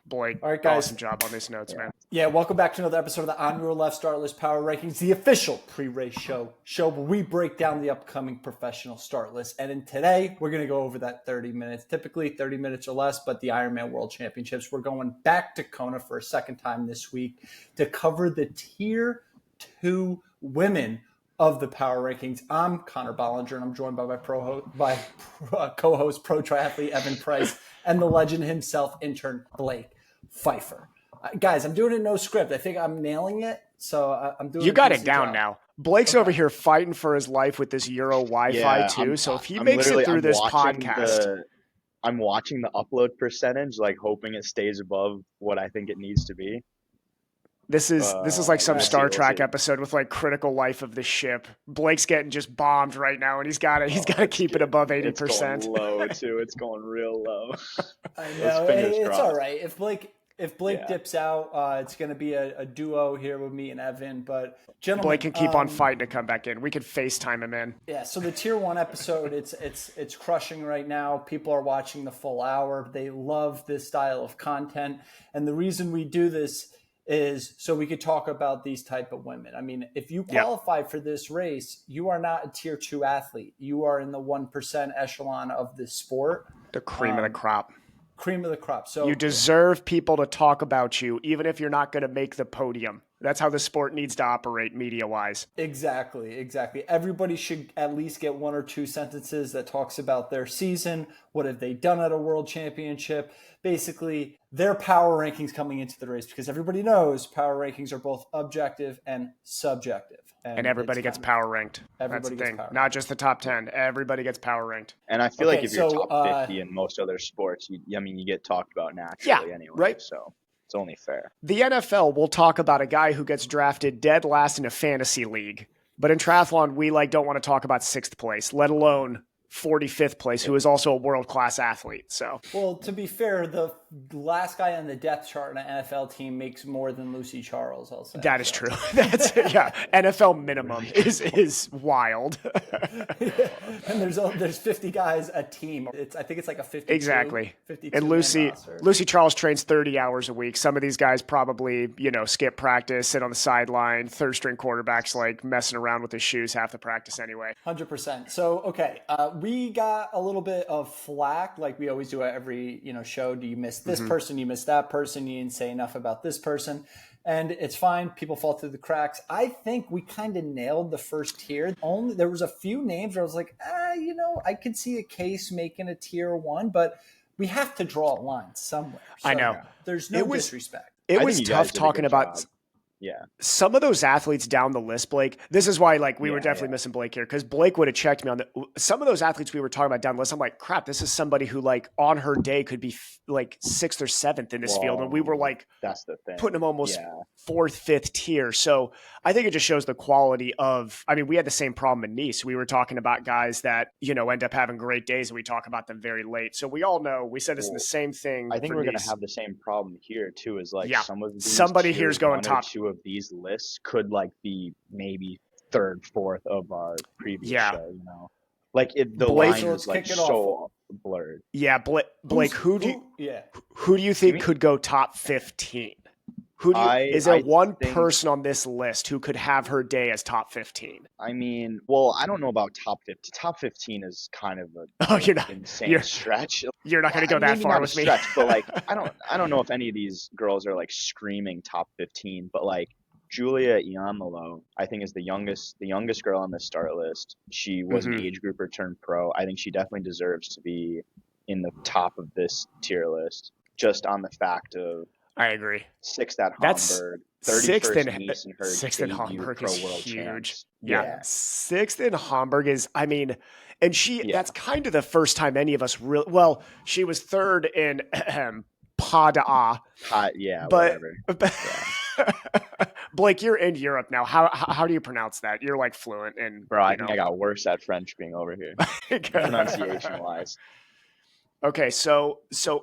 Blake, All right, guys. awesome job on these notes, man. Yeah, welcome back to another episode of the On Your Left Starlist Power Rankings, the official pre-race show where we break down the upcoming professional start list. And in today, we're going to go over that 30 minutes, typically 30 minutes or less, but the Ironman World Championships. We're going back to Kona for a second time this week to cover the Tier 2 women of the power rankings. I'm Connor Bollinger, and I'm joined by my co-host, pro triathlete Evan Price, and the legend himself, intern Blake Pfeiffer. Guys, I'm doing it no script. I think I'm nailing it, so I'm doing. You got it down now. Blake's over here fighting for his life with this Euro Wi-Fi too. So if he makes it through this podcast, I'm watching the upload percentage, like hoping it stays above what I think it needs to be. This is like some Star Trek episode with like critical life of the ship. Blake's getting just bombed right now, and he's got to keep it above 80%. It's going low too. It's going real low. I know it's all right. If Blake dips out, it's going to be a duo here with me and Evan. But gentlemen, Blake can keep on fighting to come back in. We could FaceTime him in. Yeah. So the Tier 1 episode, it's crushing right now. People are watching the full hour. They love this style of content, and the reason we do this is so we could talk about these type of women. I mean, if you qualify for this race, you are not a Tier 2 athlete. You are in the 1% echelon of this sport. The cream of the crop. Cream of the crop. So you deserve people to talk about you, even if you're not going to make the podium. That's how the sport needs to operate media-wise. Exactly. Everybody should at least get one or two sentences that talks about their season. What have they done at a world championship? Basically, their power rankings coming into the race, because everybody knows power rankings are both objective and subjective. And everybody gets power ranked. That's the thing. Not just the top 10. Everybody gets power ranked. And I feel like if you're top 50 in most other sports, you get talked about naturally anyway. Right. So it's only fair. The NFL will talk about a guy who gets drafted dead last in a fantasy league. But in triathlon, we don't want to talk about 6th place, let alone 45th place, who is also a world-class athlete. So, well, to be fair, the last guy on the depth chart on an NFL team makes more than Lucy Charles, I'll say. That is true. That's NFL minimum is wild. And there's 50 guys a team. I think it's like a 52. Exactly. 52 and Lucy Charles trains 30 hours a week. Some of these guys probably, skip practice, sit on the sideline, third string quarterbacks like messing around with his shoes half the practice anyway. 100%. So, okay. We got a little bit of flack, like we always do at every show. Do you miss this person? You miss that person? You didn't say enough about this person, and it's fine. People fall through the cracks. I think we kind of nailed the first tier. Only there was a few names where I was like, I could see a case making a Tier 1, but we have to draw a line somewhere. So I know. There's no disrespect. It was tough talking about. Yeah. Some of those athletes down the list, Blake, this is why we were definitely missing Blake here, because Blake would have checked me on some of those athletes we were talking about down the list. I'm like, crap, this is somebody who on her day could be 6th or 7th in this field. And we were that's the thing. Putting them almost 4th, 5th tier. So I think it just shows the quality of, we had the same problem in Nice. We were talking about guys that, end up having great days, and we talk about them very late. So we all know, we said this in the same thing. I think we're going to have the same problem here too, is some of these somebody here's going top 2 of these lists could be maybe 3rd, 4th of our previous show, Like the line is so blurred. Yeah, Blake, who do you think could go top 15? Is there one person on this list who could have her day as top 15? I don't know about top 15. Top 15 is kind of insane stretch. You're not going to go that far with me. But I don't know if any of these girls are screaming top 15, but Julia Iamalo, I think, is the youngest girl on the start list. She was an age grouper turned pro. I think she definitely deserves to be in the top of this tier list, just on the fact of I agree. 6th at Hamburg, 31st Nice, and her 6th at Hamburg is world huge. Champs. Yeah, 6th in Hamburg is, and that's kind of the first time any of us really. Well, she was 3rd in Pada. Whatever. Blake, you're in Europe now. How do you pronounce that? You're fluent in. Bro, I think I got worse at French being over here, pronunciation wise. Okay, so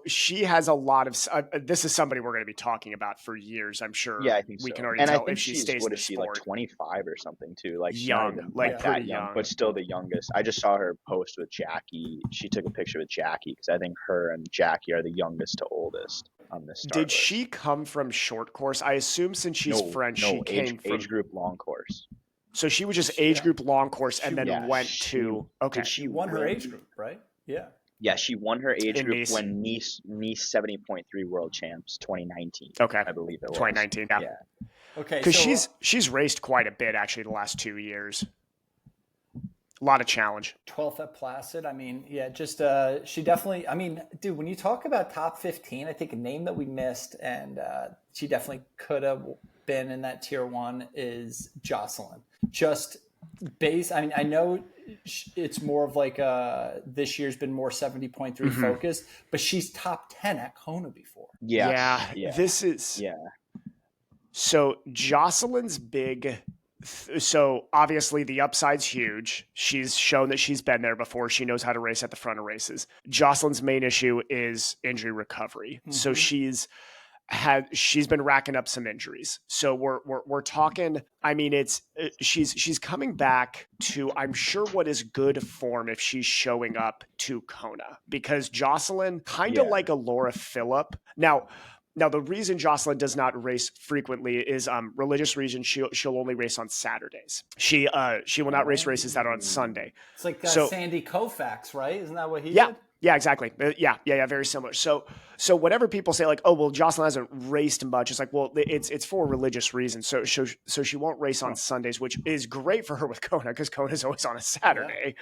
she has a lot of. This is somebody we're going to be talking about for years. I'm sure. Yeah, I think we so. can already And I tell think if she she's, stays what in is the she, like sport. 25 or something too? Like she's not Young, even like that pretty young, young. but still the youngest. I just saw her post with Jackie. She took a picture with Jackie because I think her and Jackie are the youngest to oldest on this start Did list. she come from short course? I assume since she's French, she came from age group long course. So she was just age group long course and then went to okay. She won her age group, right? Yeah. Yeah, she won her age In group Nice. when Nice 70.3 World Champs 2019. Okay, I believe it was 2019. Yeah. Okay, because she's raced quite a bit actually the last 2 years. A lot of challenge. 12th at Placid. I mean, yeah, just she definitely. I mean, dude, when you talk about top 15, I think a name that we missed, and she definitely could have been in that tier 1 is Jocelyn. Just base. I mean, I know it's more of like this year's been more 70.3 focused, but she's top 10 at Kona before. Yes. Yeah, this is So Jocelyn's big. So obviously the upside's huge. She's shown that she's been there before. She knows how to race at the front of races. Jocelyn's main issue is injury recovery. So she's been racking up some injuries. So we're talking. I mean, she's coming back to, I'm sure, what is good form if she's showing up to Kona, because Jocelyn kind of like a Laura Phillip Now, the reason Jocelyn does not race frequently is religious reason. She'll only race on Saturdays. She will not race races that are on Sunday. It's like Sandy Koufax, right? Isn't that what he did? Yeah, exactly. Yeah, very similar. So whenever people say like, oh, well, Jocelyn hasn't raced much, it's like, well, it's for religious reasons. So she won't race on Sundays, which is great for her with Kona because Kona is always on a Saturday.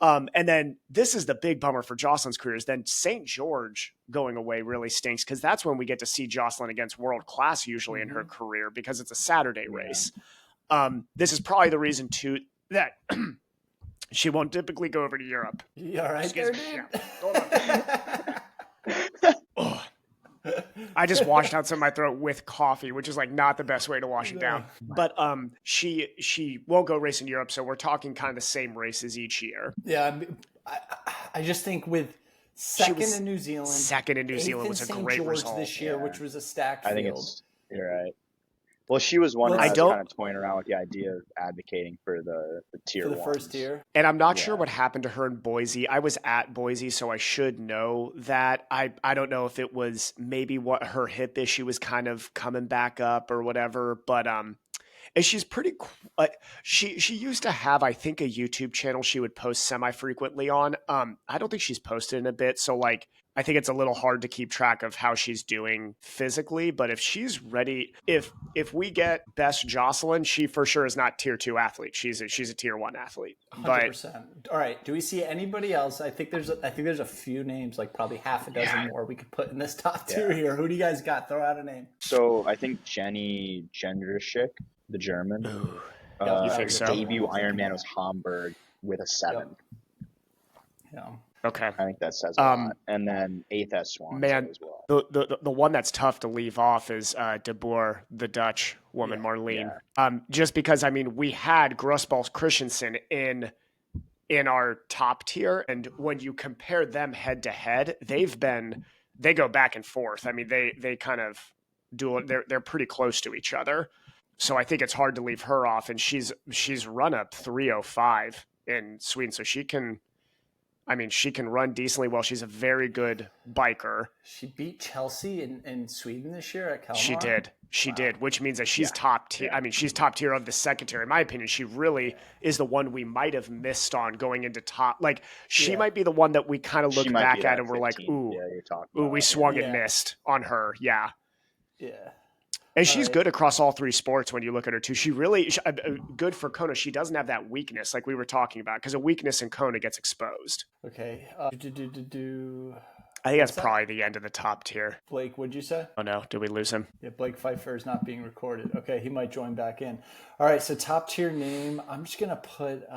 And then this is the big bummer for Jocelyn's career is then St. George going away really stinks because that's when we get to see Jocelyn against world class usually in her career because it's a Saturday race. This is probably the reason too that she won't typically go over to Europe. You all right there, dude? Yeah. Hold on. I just washed out some of my throat with coffee, which is like not the best way to wash it down. But she won't go race in Europe, so we're talking kind of the same races each year. Yeah, I just think with second in New Zealand was a great result this year, which was a stacked field. I think you're right. Well, she was one that I was kind of toying around with the idea of advocating for the tier for the ones. first tier. And I'm not sure what happened to her in Boise. I was at Boise, so I should know that. I don't know if it was maybe what her hip issue was kind of coming back up or whatever, but and she's pretty. She used to have, I think, a YouTube channel she would post semi-frequently on. I don't think she's posted in a bit, so like I think it's a little hard to keep track of how she's doing physically. But if she's ready, if we get best Jocelyn, she for sure is not tier 2 athlete. She's a tier 1 athlete. 100%. All right. Do we see anybody else? I think there's a few names, like probably half a dozen more we could put in this top tier here. Who do you guys got? Throw out a name. So I think Jenny Jendrishik, the German. You think so? Debut Ironman was Hamburg with a 7. Yeah. Okay. I think that says a lot. And then 8th at Swan as well. The one that's tough to leave off is De Boer, the Dutch woman, Marlene. Yeah. Just because, I mean, we had Grossbals Christensen in our top tier, and when you compare them head to head, they go back and forth. I mean, they kind of they're pretty close to each other. So I think it's hard to leave her off, and she's run up 3:05 in Sweden, so she can run decently well. She's a very good biker. She beat Chelsea in Sweden this year at Kalmar. She did, which means that she's top tier. Yeah. I mean, she's top tier of the second tier. In my opinion, she really is the one we might have missed on going into top. Like, she might be the one that we kind of look back at and we're like, ooh, we swung and missed on her. Yeah. Yeah. And she's good across all 3 sports when you look at her too. She really good for Kona. She doesn't have that weakness like we were talking about, because a weakness in Kona gets exposed. Okay. I think that's probably the end of the top tier. Blake, what'd you say? Oh no, did we lose him? Yeah, Blake Pfeiffer is not being recorded. Okay, he might join back in. All right, so top tier name. I'm just gonna put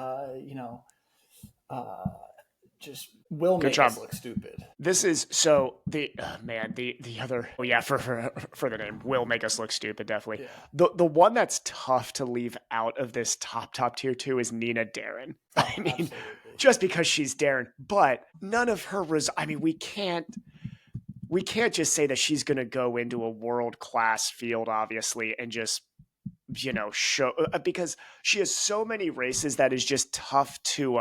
just will make us look stupid. This is so the other for the name will make us look stupid, definitely. Yeah. The one that's tough to leave out of this top tier 2 is Nina Darren. I mean, just because she's Darren, but none of her I mean, we can't just say that she's going to go into a world-class field, obviously, and just, show, because she has so many races that is just tough to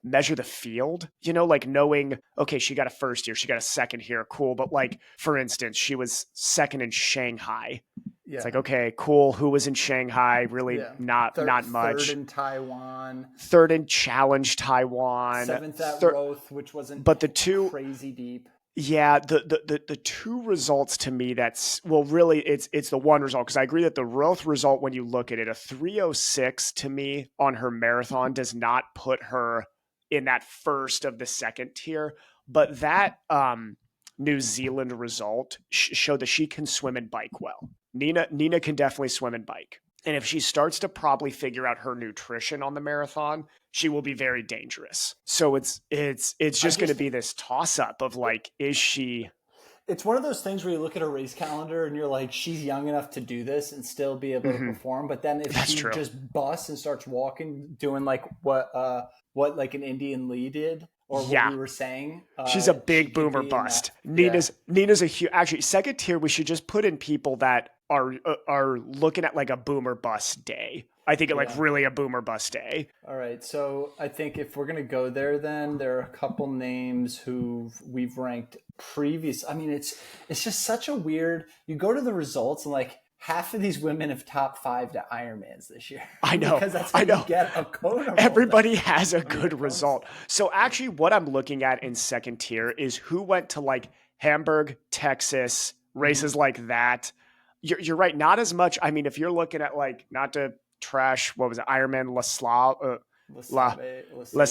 measure the field, like knowing, okay, she got a first here, she got a second here, cool. But like, for instance, she was second in Shanghai. Yeah. It's like, okay, cool. Who was in Shanghai? Really not much. Third in Taiwan. Third in Challenge Taiwan. Seventh at Roth, which wasn't but the two crazy deep. Yeah, the two results to me really it's the one result, because I agree that the Roth result, when you look at it, a 3:06 to me on her marathon does not put her in that first of the second tier, but that New Zealand result showed that she can swim and bike well. Nina can definitely swim and bike. And if she starts to probably figure out her nutrition on the marathon, she will be very dangerous. So it's just going to be this toss up of like, is she? It's one of those things where you look at a race calendar and you're like, she's young enough to do this and still be able to perform. But then if she just busts and starts walking, doing like what like an Indian Lee did, or what we were saying, she's a big boomer bust. Nina's a huge. Actually, second tier, we should just put in people that are looking at like a boomer bust day. I think like really a boomer bust day. All right, so I think if we're gonna go there, then there are a couple names who we've ranked previous. I mean, it's just such a weird. You go to the results and like half of these women have top 5 to Ironmans this year. I know. Because that's how you get a Kona. Everybody has a good result. So actually what I'm looking at in second tier is who went to like Hamburg, Texas, races like that. You're right. Not as much. I mean, if you're looking at like, not to trash, what was it? Ironman Les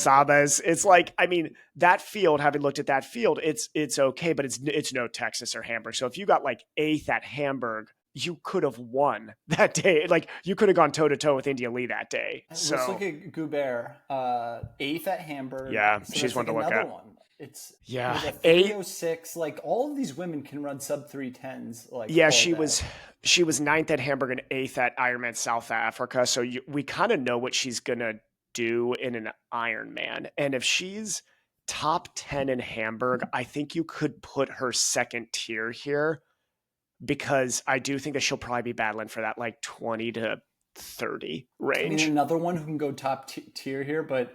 Sabes. It's like, I mean, that field, having looked at that field, it's okay, but it's no Texas or Hamburg. So if you got like 8th at Hamburg, you could have won that day. Like you could have gone toe to toe with India Lee that day. So let's look at Goubert, 8th at Hamburg. Yeah, so she's one to look at. One. It's 8:06. Like all of these women can run sub 3:10s. Like she was 9th at Hamburg and 8th at Ironman South Africa. So we kind of know what she's gonna do in an Ironman. And if she's top 10 in Hamburg, I think you could put her second tier here, because I do think that she'll probably be battling for that like 20 to 30 range. I mean, another one who can go top tier here, but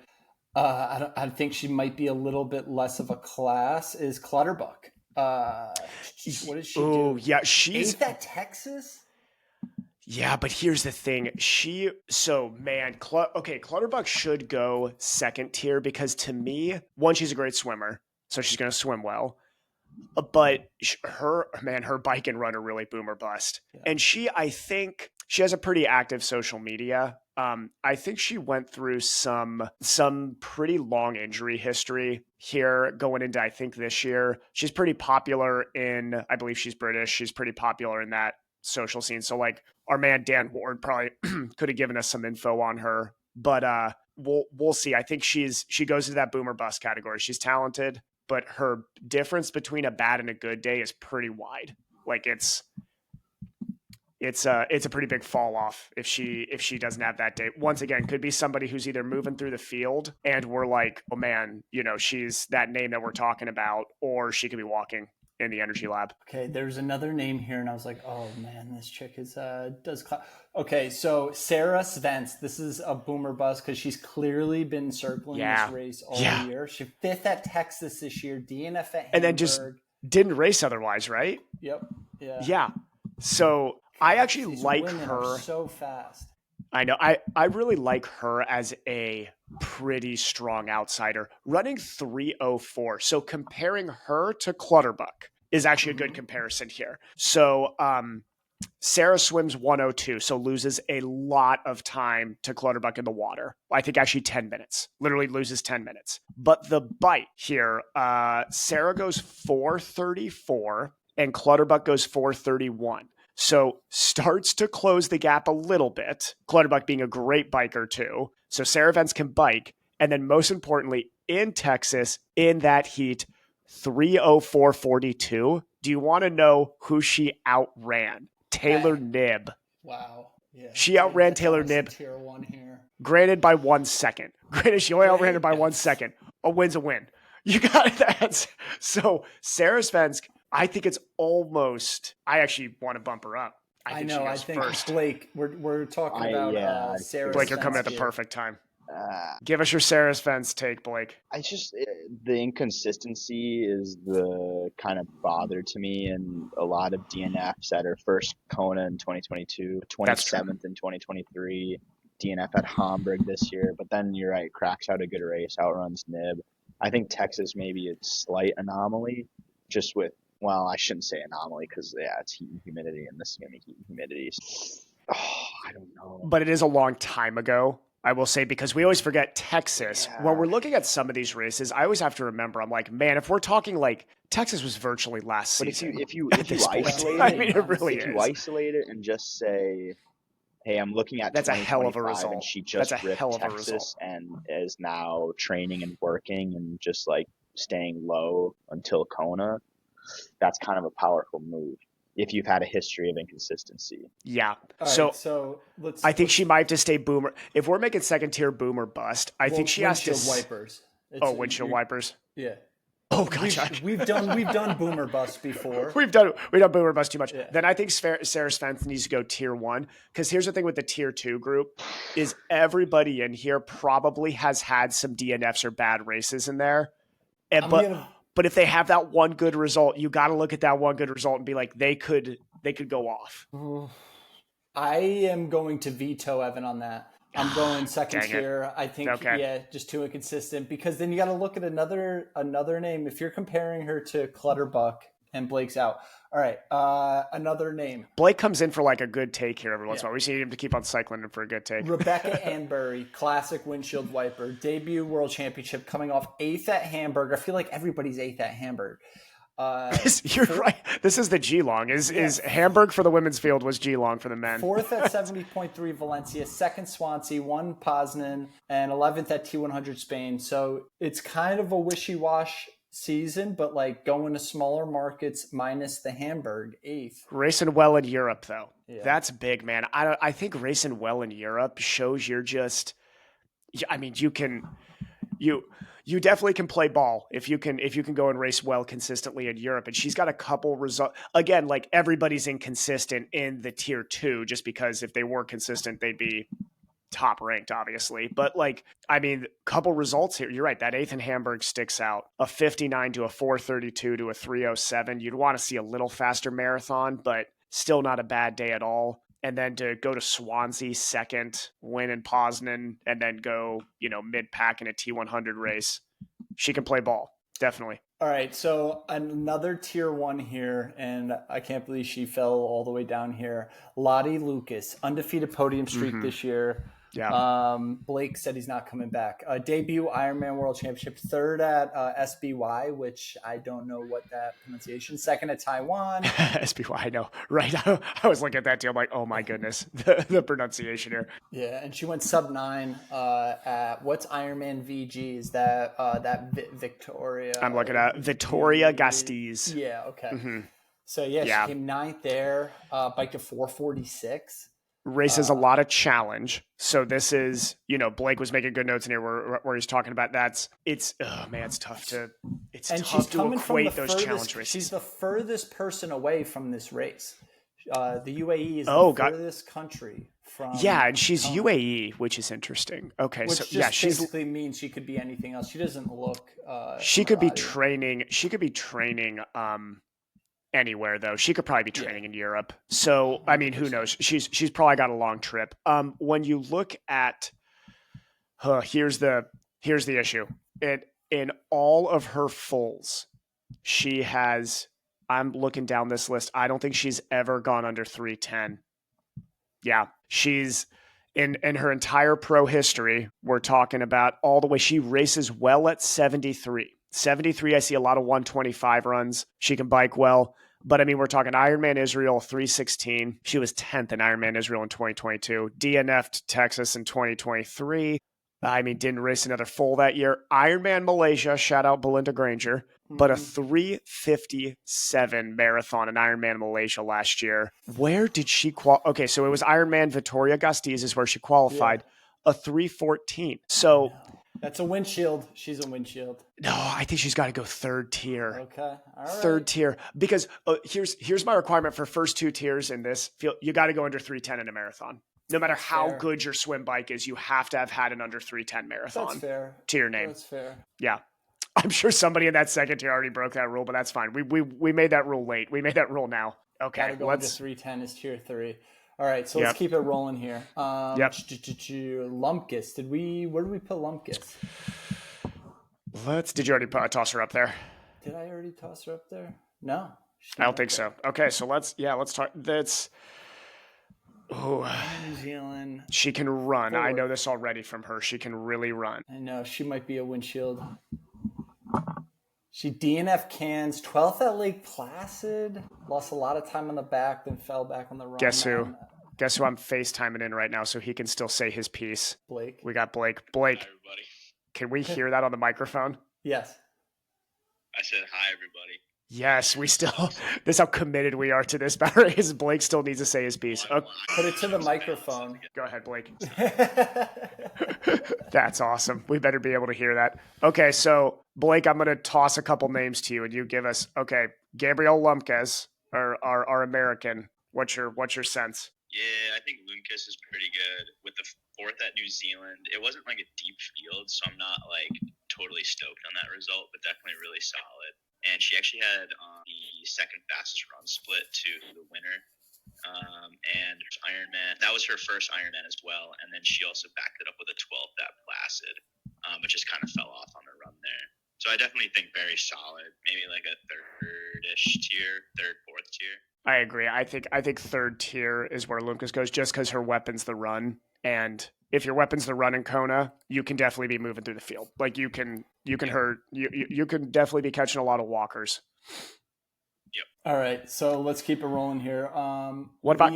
I think she might be a little bit less of a class, is Clutterbuck. What does she do? Oh, yeah, she's 8th at Texas. Yeah, but here's the thing. Clutterbuck should go second tier, because to me, one, she's a great swimmer, so she's going to swim well. But her bike and run are really boomer bust. Yeah. And I think she has a pretty active social media. I think she went through some pretty long injury history here going into, I think, this year. She's pretty popular I believe she's British. She's pretty popular in that social scene. So like our man Dan Ward probably could have given us some info on her. But we'll see. I think she goes into that boomer bust category. She's talented, but her difference between a bad and a good day is pretty wide. Like it's a pretty big fall off if she doesn't have that day. Once again, could be somebody who's either moving through the field and we're like, oh man, she's that name that we're talking about, or she could be walking in the energy lab. Okay, there's another name here, and I was like, oh man, this chick okay, so Sarah Svens. This is a boomer bust because she's clearly been circling this race all year. She's 5th at Texas this year, DNF at Hamburg. And then just didn't race otherwise, right? Yep. Yeah. So I actually like her. So fast. I know. I really like her as a pretty strong outsider, running 3:04. So comparing her to Clutterbuck is actually a good comparison here. So Sarah swims 1:02, so loses a lot of time to Clutterbuck in the water. I think actually 10 minutes. Literally loses 10 minutes. But the bite here, Sarah goes 4:34 and Clutterbuck goes 4:31. So starts to close the gap a little bit. Clutterbuck being a great biker too. So Sarah Vance can bike. And then most importantly, in Texas, in that heat, 3:04.42. Do you want to know who she outran? Taylor Knibb. Wow. Yeah. She outran That's Taylor honestly Knibb, tier 1 here. granted by 1 second. Granted, she only outran her by 1 second. A win's a win. You got that. So Sarah Svensk, I think it's almost. I actually want to bump her up. I think she I goes think first. Blake. We're talking about Sarah. Blake, you're coming at the here. perfect time. Give us your Sarah Svensk take, Blake. The inconsistency is the kind of bother to me, and a lot of DNFs at her first Kona in 2022, 27th in 2023, DNF at Hamburg this year. But then you're right, cracks out a good race, outruns Nib. I think Texas may be a slight anomaly, just with, well, I shouldn't say anomaly because, yeah, it's heat and humidity, and this is going to be heat and humidity. Oh, I don't know. But it is a long time ago, I will say, because we always forget Texas. Yeah. When we're looking at some of these races, I always have to remember, I'm like, man, if we're talking like Texas was virtually last season. But if you isolate it, I mean, it really if is. you isolate it and just say, hey, I'm looking at that's a hell of a 2025 result. and she just that's a ripped hell of Texas a result. and is now training and working and just like staying low until Kona, that's kind of a powerful move if you've had a history of inconsistency. Yeah. So I think she might have to stay boomer. If we're making second tier boomer bust, I think she has to. Wipers. Windshield wipers. Yeah. Oh gosh, we've done boomer bust before. we've done boomer bust too much. Yeah. Then I think Sarah Svensk needs to go tier 1, because here's the thing with the tier 2 group is everybody in here probably has had some DNFs or bad races in there, but if they have that one good result, you got to look at that one good result and be like, they could go off. I am going to veto Evan on that. I'm going second tier. I think, just too inconsistent, because then you got to look at another name. If you're comparing her to Clutterbuck and Blake's out. All right, another name. Blake comes in for like a good take here every once in a while. We just need him to keep on cycling him for a good take. Rebecca Anbury, classic windshield wiper, debut world championship, coming off 8th at Hamburg. I feel like everybody's 8th at Hamburg. You're right. This is the G-Long. Is Hamburg for the women's field was G-Long for the men. 4th at 70.3 Valencia, 2nd Swansea, 1 Poznan, and 11th at T100 Spain. So it's kind of a wishy-wash season, but like going to smaller markets minus the Hamburg, 8th. Racing well in Europe, though. Yeah. That's big, man. I think racing well in Europe shows you're just. I mean, you definitely can play ball if you can go and race well consistently in Europe. And she's got a couple results. Again, like everybody's inconsistent in the tier 2, just because if they were consistent, they'd be top ranked, obviously. But like, I mean, couple results here. You're right. That 8th in Hamburg sticks out. A 59 to a 432 to a 307. You'd want to see a little faster marathon, but still not a bad day at all. And then to go to Swansea 2nd, win in Poznan, and then go, mid-pack in a T100 race. She can play ball, definitely. All right, so another tier 1 here, and I can't believe she fell all the way down here. Lottie Lucas, undefeated podium streak this year. Yeah. Blake said he's not coming back. Debut Ironman World Championship, 3rd at SBY, which I don't know what that pronunciation. 2nd at Taiwan. SBY, I know, right? I was looking at that too. I'm like, oh my goodness, the pronunciation here. Yeah, and she went sub 9 at what's Ironman VG? Is that Victoria? I'm looking at Vittoria Gasteiz. Yeah. Okay. Mm-hmm. So she came 9th there. Biked to 446. Races a lot of challenge. So this is, Blake was making good notes in here where he's talking about it's tough to equate those challenge races. She's the furthest person away from this race. The UAE is the furthest country from. Yeah, and she's UAE, which is interesting. Okay, which just basically means she could be anything else. She doesn't look. She could be training. Anywhere though. She could probably be training in Europe. So I mean, who knows? She's probably got a long trip. When you look at here's the issue. In all of her fulls, she has, I'm looking down this list, I don't think she's ever gone under 310. Yeah. She's in her entire pro history, we're talking about all the way. She races well at 73. 73, I see a lot of 125 runs. She can bike well. But I mean, we're talking Ironman Israel 316. She was 10th in Ironman Israel in 2022. DNF'd Texas in 2023. I mean, didn't race another full that year. Ironman Malaysia, shout out Belinda Granger. but a 3:57 marathon in Ironman Malaysia last year. Where did she qualify? Okay, so it was Ironman Vitoria Gasteiz is where she qualified. A 3:14. So that's a windshield. She's a windshield. No, I think she's got to go third tier. Okay, all right. Third tier, because here's my requirement for first 2 tiers in this field. You got to go under 3:10 in a marathon. No matter how good your swim bike is, you have to have had an under 3:10 marathon. That's fair. To your name. That's fair. Yeah. I'm sure somebody in that second tier already broke that rule, but that's fine. We made that rule late. We made that rule now. Okay, let's 3:10 is tier 3. All right, so let's keep it rolling here. Lumpkins. Where did we put Lumpkins? Did you already toss her up there? Did I already toss her up there? No. I don't think so. Okay, so let's talk. That's New Zealand. She can run. Forward. I know this already from her. She can really run. I know. She might be a windshield. She DNF Cairns, 12th at Lake Placid. Lost a lot of time on the back, then fell back on the run. Guess who I'm FaceTiming in right now so he can still say his piece? Blake. We got Blake. Blake, hi, everybody. Can we hear that on the microphone? Yes. I said hi, everybody. Yes, we still. This is how committed we are to this battery. Is Blake still needs to say his piece? Okay. Put it to the microphone. Go ahead, Blake. That's awesome. We better be able to hear that. Okay, so Blake, I'm going to toss a couple names to you, and you give us. Okay, Gabriel Lumpkins, our American. What's your sense? Yeah, I think Lumpkins is pretty good. With the 4th at New Zealand, it wasn't like a deep field, so I'm not like totally stoked on that result, but definitely really solid. And she actually had the second fastest run split to the winner. And Ironman, that was her first Ironman as well. And then she also backed it up with a 12th at Placid, but just kind of fell off on the run there. So I definitely think very solid, maybe like a third-ish tier, third, 4th tier. I agree. I think third tier is where Lucas goes, just because her weapon's the run. And if your weapon's the run in Kona, you can definitely be moving through the field. Like you can definitely be catching a lot of walkers. Yep. All right, so let's keep it rolling here. What about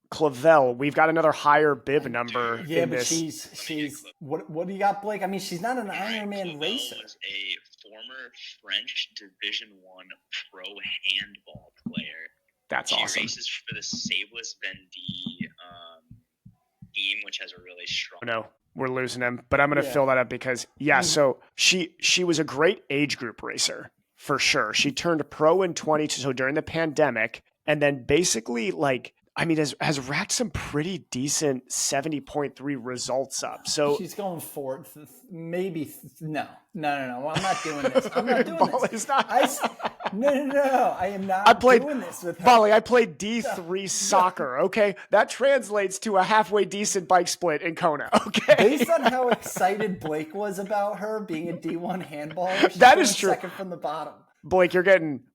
Clavel? We've got another higher bib number. Yeah, but she's what do you got, Blake? I mean, she's not an Ironman racer. Was a former French Division I pro handball player. That's awesome. She races for the Saveless Vendée team, which has a really strong. No, we're losing him, but I'm going to fill that up because so she was a great age group racer for sure. She turned pro in 20, so during the pandemic, and then basically has racked some pretty decent 70.3 results up. So she's going for maybe no. I'm not doing this. I'm not doing this. No. I am not doing this with her. Molly, I played D3 soccer. Okay, that translates to a halfway decent bike split in Kona. Okay, based on how excited Blake was about her being a D1 handballer, that is true. Second from the bottom. Blake,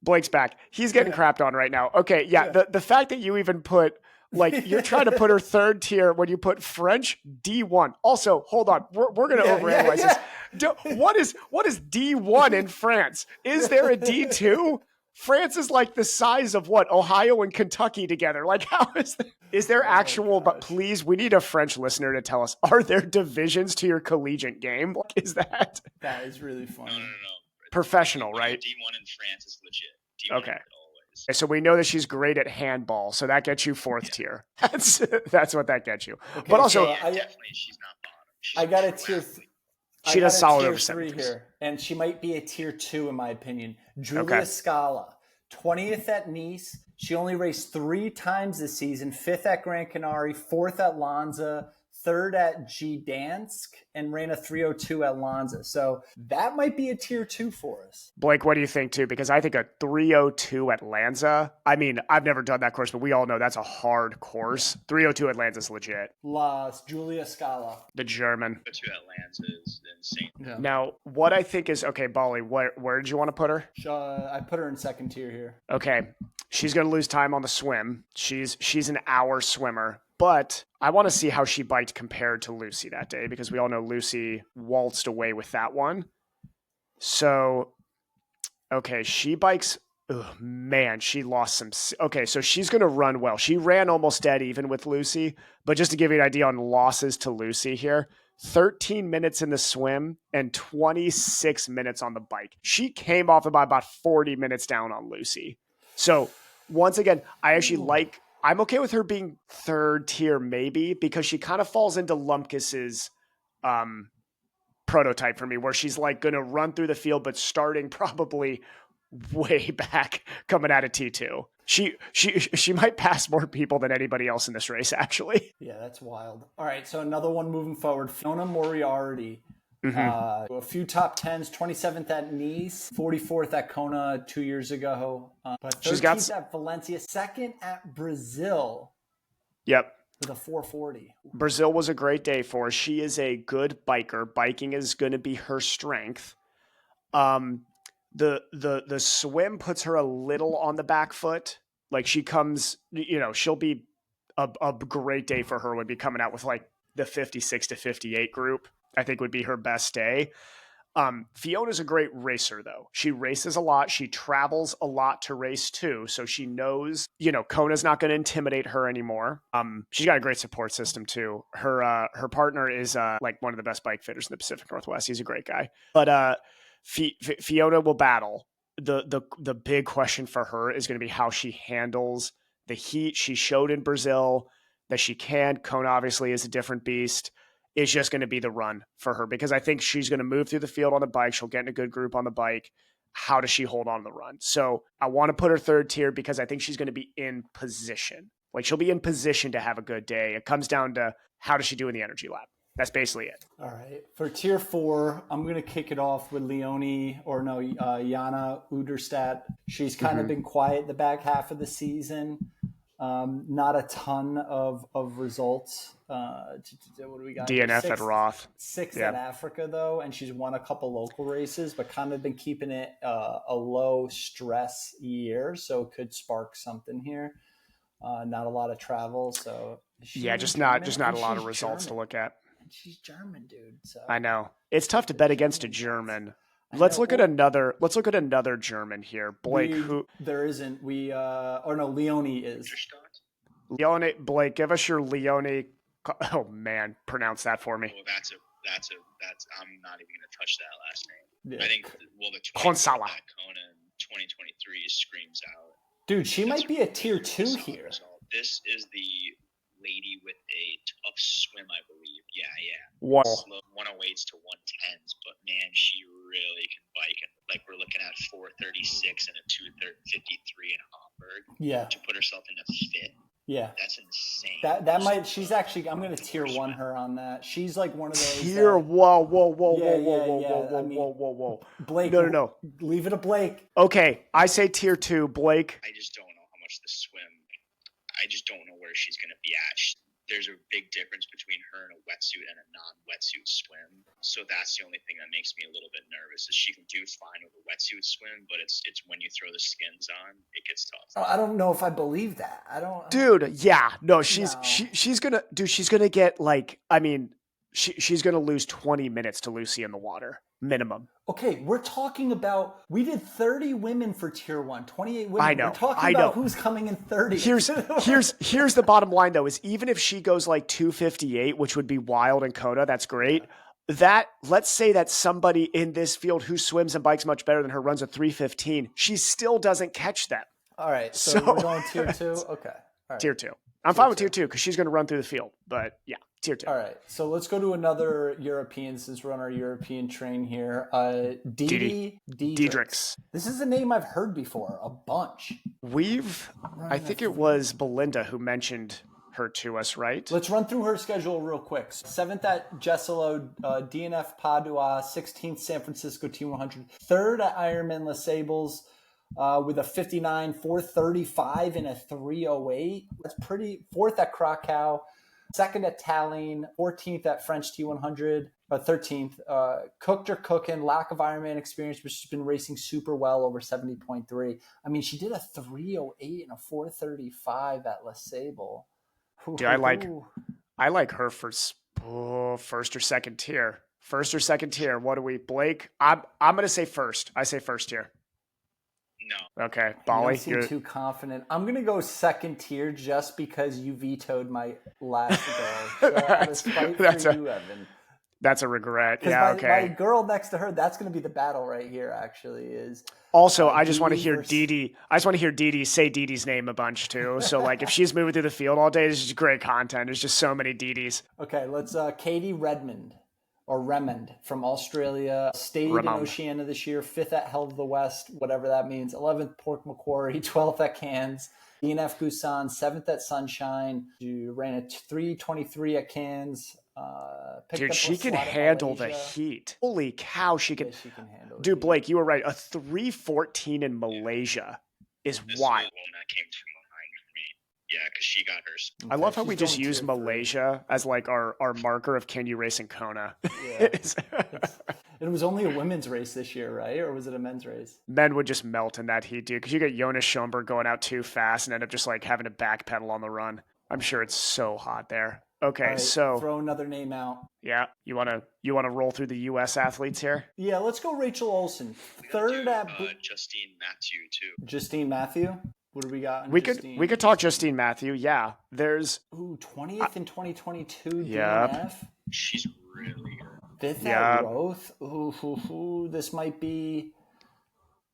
Blake's back. He's getting crapped on right now. Okay, the fact that you even put, you're trying to put her third tier when you put French D1. Also, hold on. We're going to overanalyze this. What is D1 in France? Is there a D2? France is like the size of Ohio and Kentucky together. Like, how is there actual, but please, we need a French listener to tell us, are there divisions to your collegiate game? Like, is that? That is really funny. No. Professional, right? D1 in France is legit. D1 okay. Always. So we know that she's great at handball, so that gets you 4th tier. That's what that gets you. Okay, but also, definitely she's not bottom. I got a tier. She does solid over 3 here, and she might be a tier 2 in my opinion. Julia Scala, 20th at Nice. She only raced 3 times this season: 5th at Gran Canaria, 4th at Lanza, 3rd at Gdansk, and ran a 3:02 at Lanza. So that might be a tier 2 for us. Blake, what do you think too? Because I think a 3:02 at Lanza, I mean, I've never done that course, but we all know that's a hard course. 3:02 at Lanza is legit. Julia Scala. The German. 3:02 at Lanza is insane. Yeah. Now, what I think is, okay, Bali, where did you want to put her? I put her in 2nd tier here. Okay. She's going to lose time on the swim. She's an hour swimmer. But I want to see how she biked compared to Lucy that day, because we all know Lucy waltzed away with that one. So, okay, she bikes. Oh, man, she lost some. Okay, so she's going to run well. She ran almost dead even with Lucy. But just to give you an idea on losses to Lucy here. 13 minutes in the swim and 26 minutes on the bike. She came off about 40 minutes down on Lucy. So once again, I'm okay with her being third tier maybe, because she kind of falls into Lumpkiss's prototype for me, where she's like going to run through the field, but starting probably way back coming out of T2. She might pass more people than anybody else in this race, actually. Yeah, that's wild. All right, so another one moving forward. Fiona Moriarty. A few top 10s, 27th at Nice, 44th at Kona 2 years ago, but 13th at Valencia, 2nd at Brazil. Yep. With a 440. Brazil was a great day for her. She is a good biker. Biking is going to be her strength. The swim puts her a little on the back foot. Like she comes, she'll be a great day for her would be coming out with like the 56 to 58 group. I think would be her best day. Fiona's a great racer though. She races a lot. She travels a lot to race too. So she knows, Kona's not going to intimidate her anymore. She's got a great support system too. Her partner is like one of the best bike fitters in the Pacific Northwest. He's a great guy. But Fiona will battle. The big question for her is going to be how she handles the heat. She showed in Brazil that she can. Kona obviously is a different beast. It's just going to be the run for her, because I think she's going to move through the field on the bike. She'll get in a good group on the bike. How does she hold on to the run? So I want to put her third tier because I think she's going to be in position. Like she'll be in position to have a good day. It comes down to how does she do in the energy lab. That's basically it. All right. For tier 4, I'm going to kick it off with Jana Uderstadt. She's kind of been quiet the back half of the season. Not a ton of results. What do we got? DNF at Roth. 6th at Africa, though, and she's won a couple local races, but kind of been keeping it a low stress year, so it could spark something here. Not a lot of travel, so just not a lot of results to look at. And she's German, dude. So I know it's tough to bet against a German. Let's look at another German here. Blake, who there isn't. Leonie is. Leone, Blake, give us your Leone. Oh man, pronounce that for me. Oh, that's I'm not even gonna touch that last name. Yeah. I think the Consala. Kona in 2023 screams out. Dude, she might be a tier 2 here. Result. This is the lady with a tough swim, I believe. Yeah. Wow. Slow 108s to 110s, but man, she really can bike. And like we're looking at 436 and a 253 in Hamburg. Yeah. To put herself in a fit. Yeah. That's insane. That might. She's actually. I'm going to tier 1 her on that. She's like one of those. Whoa. Blake. No. Leave it to Blake. Okay, I say tier 2, Blake. I just don't know how much the swim. I just don't know where she's going to be at. There's a big difference between her and a wetsuit and a non-wetsuit swim. So that's the only thing that makes me a little bit nervous is she can do fine with a wetsuit swim, but it's when you throw the skins on, it gets tough. I don't know if I believe that. Dude, yeah. No, she's going to get like, I mean, she's going to lose 20 minutes to Lucy in the water. Minimum. Okay, we're talking about, we did 30 women for tier 1, 28 women. I know. We're talking about who's coming in 30. Here's the bottom line though, is even if she goes like 258, which would be wild in Kona, that's great. Let's say that somebody in this field who swims and bikes much better than her runs a 315, she still doesn't catch them. All right, so we're going tier 2? Okay. All right. Tier 2. I'm fine with tier 2 because she's going to run through the field, but yeah. Tier 2. All right, so let's go to another European since we're on our European train here. Didi Diedrichs. This is a name I've heard before, a bunch. I think it was Belinda who mentioned her to us, right? Let's run through her schedule real quick. 7th at Jesolo, DNF Padua, 16th San Francisco T100, 3rd at Ironman Les Sables, with a 59, 435 and a 308. That's pretty. 4th at Krakow. 2nd at Tallinn, 14th at French T100, 13th. Cooked or cooking, lack of Ironman experience, but she's been racing super well over 70.3. I mean, she did a 308 and a 435 at Les Sables. Dude, I like her for first or second tier. First or second tier. What do we, Blake? I'm gonna say first. I say first tier. No. Okay, Bali. You don't seem too confident. I'm gonna go second tier just because you vetoed my last goal. So out of spite for you, Evan. That's a regret. Because Yeah, my okay. girl next to her, that's going to be the battle right here. Actually, is Also, I just want to Dee hear versus- Dee Dee. I just want to hear Dee Dee say Dee Dee's name a bunch too. So like, if she's moving through the field all day, this is great content. There's just so many Dee Dees. Okay, let's Katie Redmond or Remond from Australia, stayed in Remond. Oceania this year, 5th at Hell of the West, whatever that means, 11th Port Macquarie, 12th at Cairns, DNF Busan, 7th at Sunshine. You ran a 3:23 at Cairns. Dude, she can handle the heat. Holy cow, she can. Yeah, she can handle. Dude, Blake, you were right. A 3:14 in Malaysia is This wild. is the one that came to mind for me. Yeah, because she got hers. I love how she's we just going use tier 3. Malaysia as like our marker of can you race in Kona. Yeah. It was only a women's race this year, right? Or was it a men's race? Men would just melt in that heat, dude. Because you get Jonas Schoenberg going out too fast and end up just like having to backpedal on the run. I'm sure it's so hot there. Okay, All right, so throw another name out. yeah, you wanna roll through the U.S. athletes here? Yeah, let's go Rachel Olsen. Third at Justine Matthew too. Justine Matthew. What do we got? On We Justine? could talk Justine Matthew. Yeah, there's 20th in 2022 Yep. DNF. She's really good. 5th Yep. at Roth.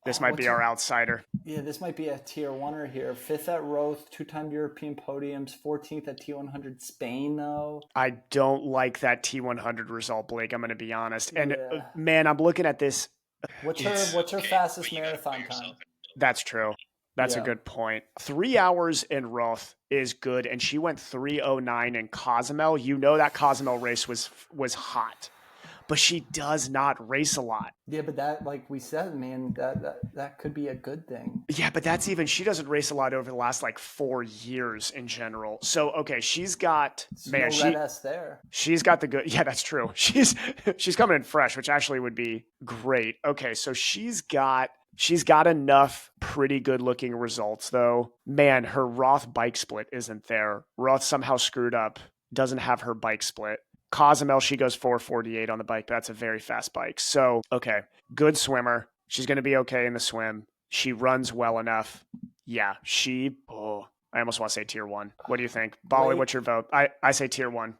This might be our outsider. Yeah, this might be a tier 1er here. 5th at Roth, 2-time European podiums, 14th at T100 Spain though. I don't like that T100 result, Blake. I'm going to be honest. And Yeah. man, I'm looking at this. What's her fastest but you gotta marathon put yourself time? in the That's true. That's a Yeah. good point. 3 hours in Roth is good, and she went 3:09 in Cozumel. You know that Cozumel race was hot, but she does not race a lot. Yeah, but that, like we said, man, that could be a good thing. Yeah, but that's even she doesn't race a lot over the last like 4 years in general. So okay, she's got No red S there. she's got the good. Yeah, that's true. She's coming in fresh, which actually would be great. Okay, so she's got enough pretty good looking results though. Man, her Roth bike split isn't there. Roth somehow screwed up. Doesn't have her bike split. Cozumel, she goes 4:48 on the bike. But that's a very fast bike. So, okay, good swimmer. She's going to be okay in the swim. She runs well enough. Yeah, I almost want to say tier 1. What do you think? Bolly, Blake? what's your vote? I say tier 1.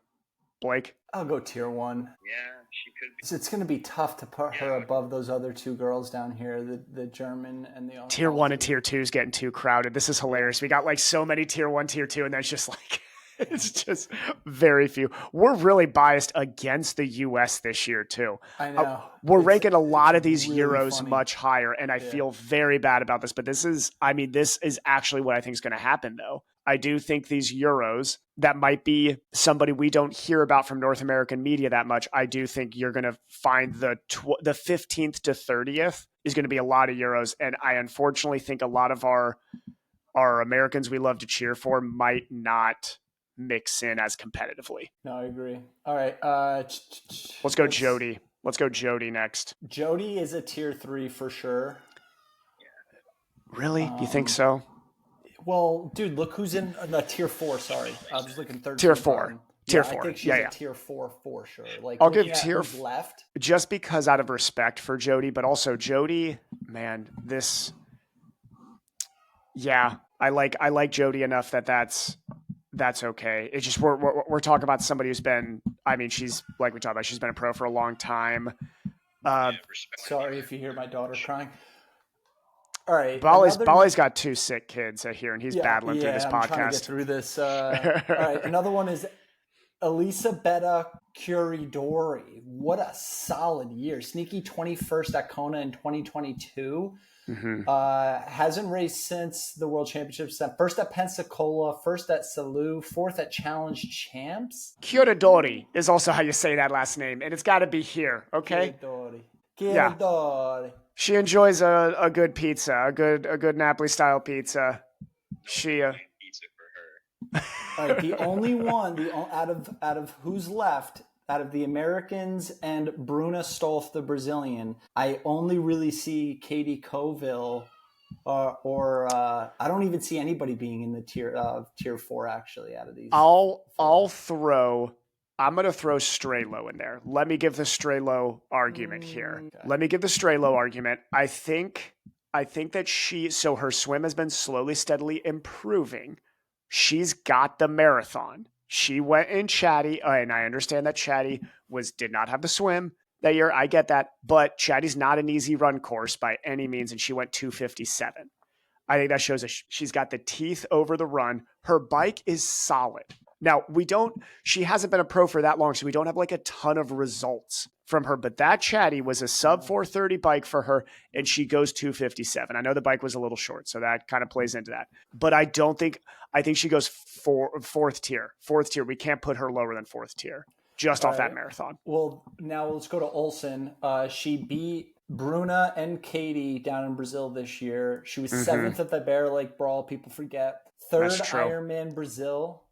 Blake? I'll go tier 1. Yeah, she could be. It's going to be tough to put her above those other 2 girls down here, the German and the Tier 1 and tier 2 is getting too crowded. This is hilarious. We got like so many tier 1, tier 2, and then it's just like it's just very few. We're really biased against the US this year too. I know. We're ranking a lot of these really Euros funny. much higher, and I feel very bad about this, but this is actually what I think is going to happen though. I do think these Euros, that might be somebody we don't hear about from North American media that much. I do think you're going to find the 15th to 30th is going to be a lot of Euros. And I unfortunately think a lot of our Americans we love to cheer for might not mix in as competitively. No, I agree. All right. Let's go Jody. Let's go Jody next. Jody is a tier 3 for sure. Really? You think so? Well, dude, look who's in the tier 4. Sorry, I was looking third. Tier 4. Tier I 4. think she's a tier 4 for sure. Like, I'll give looking at tier who's left. Just because out of respect for Jody, but also Jody, man, I like Jody enough that's okay. It's just we're talking about somebody who's been, I mean, she's like we talked about, she's been a pro for a long time. Sorry if you hear my daughter crying. All right, Bolly's got 2 sick kids here, and he's battling through this I'm trying to get podcast. through this. All right, another one is Elisabetta Curidori. What a solid year! Sneaky 21st at Kona in 2022. Mm-hmm. Hasn't raced since the World Championships. First at Pensacola, first at Salou, 4th at Challenge Champs. Curidori is also how you say that last name, and it's got to be here, okay? Curidori. She enjoys a good pizza, a good Napoli style pizza. She Pizza for her. All right, the only one out of who's left, out of the Americans and Bruna Stolf, the Brazilian, I only really see Katie Coville, or I don't even see anybody being in the tier 4 actually out of these. I'm going to throw Strelo in there. Let me give the Strelo argument here. Okay. Let me give the Strelo argument. I think that her swim has been slowly, steadily improving. She's got the marathon. She went in Chatty, and I understand that Chatty did not have the swim that year. I get that, but Chatty's not an easy run course by any means, and she went 2:57. I think that shows she's got the teeth over the run. Her bike is solid. Now, she hasn't been a pro for that long, so we don't have like a ton of results from her, but that Chatty was a sub 430 bike for her, and she goes 2:57. I know the bike was a little short, so that kind of plays into that. But I think she goes fourth tier. Fourth tier. We can't put her lower than fourth tier just off that marathon. Well, now let's go to Olsen. She beat Bruna and Katie down in Brazil this year. She was seventh at the Bear Lake Brawl. People forget. Third Ironman Brazil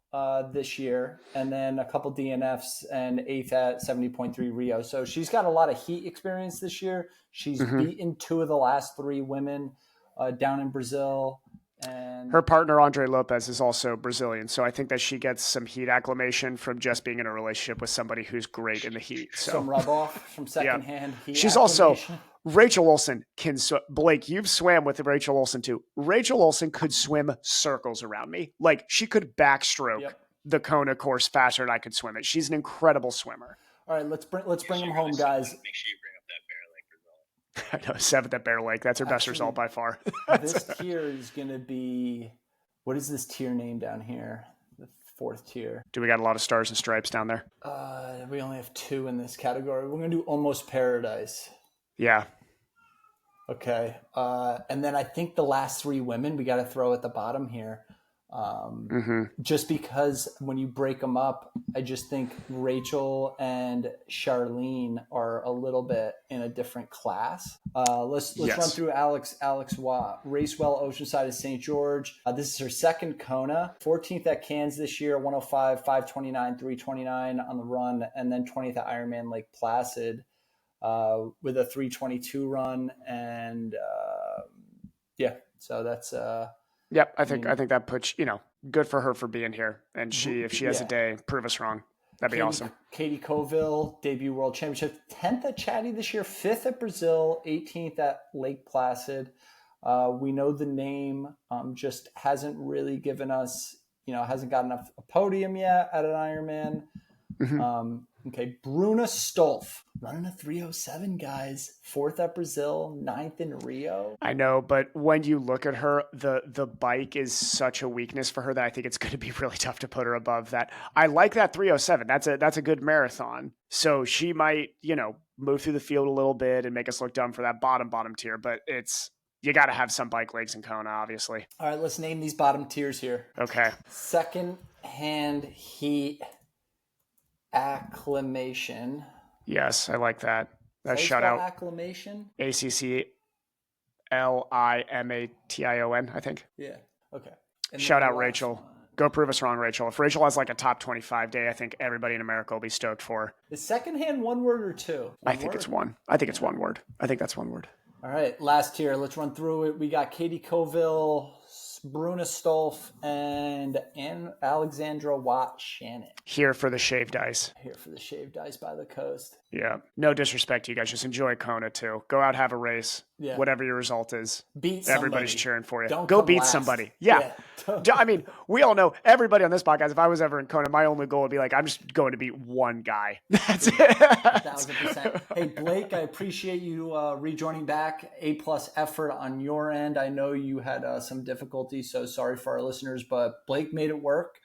this year, and then a couple DNFs, and eighth at 70.3 Rio. So she's got a lot of heat experience this year. She's beaten two of the last three women down in Brazil. And her partner, Andre Lopez, is also Brazilian. So I think that she gets some heat acclimation from just being in a relationship with somebody who's great in the heat. So some rub off from secondhand heat. She's also Rachel Olsen can Blake, you've swam with Rachel Olsen too. Rachel Olsen could swim circles around me. Like she could backstroke the Kona course faster than I could swim it. She's an incredible swimmer. All right, let's bring them home, guys. Make sure you bring up that Bear Lake result. I know, 7th at Bear Lake. That's her best result by far. This tier is going to be, what is this tier name down here? The fourth tier. Do we got a lot of stars and stripes down there? We only have 2 in this category. We're going to do Almost Paradise. Yeah. Okay. And then I think the last 3 women we got to throw at the bottom here. Just because when you break them up, I just think Rachel and Charlene are a little bit in a different class. Let's run through Alex Watt. Racewell Oceanside of St. George. This is her second Kona. 14th at Cairns this year, 105, 529, 329 on the run, and then 20th at Ironman Lake Placid with a 322 run. And so that's Yep, I think that puts, good for her for being here. And if she has a day, prove us wrong. That'd be awesome. Katie Colville, debut world championship, 10th at Chatty this year, 5th at Brazil, 18th at Lake Placid. We know the name, just hasn't really given us, hasn't gotten a podium yet at an Ironman. Okay, Bruna Stolf, running a 3:07, guys. 4th at Brazil, 9th in Rio. I know, but when you look at her, the bike is such a weakness for her that I think it's going to be really tough to put her above that. I like that 3:07. That's a good marathon. So she might, move through the field a little bit and make us look dumb for that bottom tier, but you got to have some bike legs in Kona, obviously. All right, let's name these bottom tiers here. Okay. Second hand heat acclimation. Yes, I like that. That shout out. Acclimation. ACCLIMATION, I think. Yeah. Okay. Shout out Rachel. Go prove us wrong, Rachel. If Rachel has like a top 25 day, I think everybody in America will be stoked for her. Is secondhand one word or 2? I think it's one. I think it's one word. I think that's one word. All right. Last tier. Let's run through it. We got Katie Colville, Bruna Stolf, and Alexandra Watt Shannon. Here for the shaved ice. Here for the shaved ice by the coast. Yeah. No disrespect to you guys. Just enjoy Kona too. Go out, have a race. Yeah. Whatever your result is. Beat somebody. Everybody's cheering for you. Don't go come beat last. somebody. Yeah. I mean, we all know, everybody on this podcast, if I was ever in Kona, my only goal would be like, I'm just going to beat one guy. That's it. 1,000%. Hey, Blake, I appreciate you rejoining back. A+ effort on your end. I know you had some difficulty, so sorry for our listeners, but Blake made it work.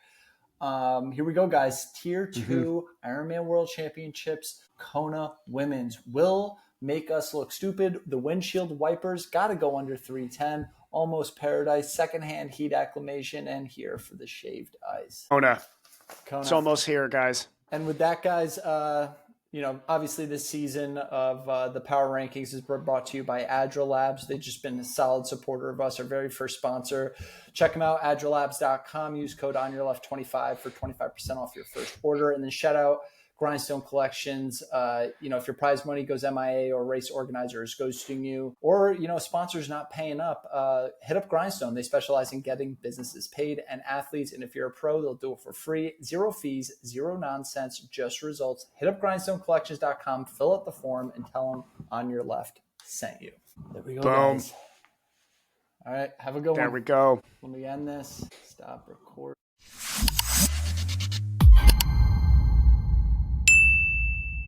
Here we go, guys. Tier 2 Ironman World Championships, Kona Women's will make us look stupid. The windshield wipers got to go under 310. Almost Paradise, secondhand heat acclimation, and here for the shaved ice. Kona. It's almost here, guys. And with that, guys, obviously this season of the Power Rankings is brought to you by Agile Labs. They've just been a solid supporter of us, our very first sponsor. Check them out, agilelabs.com. Use code ONYERLEFT25 for 25% off your first order. And then shout out Grindstone Collections. If your prize money goes MIA or race organizer is ghosting you, or, a sponsor's not paying up, hit up Grindstone. They specialize in getting businesses paid and athletes. And if you're a pro, they'll do it for free. 0 fees, 0 nonsense, just results. Hit up grindstonecollections.com, fill out the form, and tell them On Your Left sent you. There we go, Boom. guys. All right, have a good one. There we go. Let me end this. Stop recording.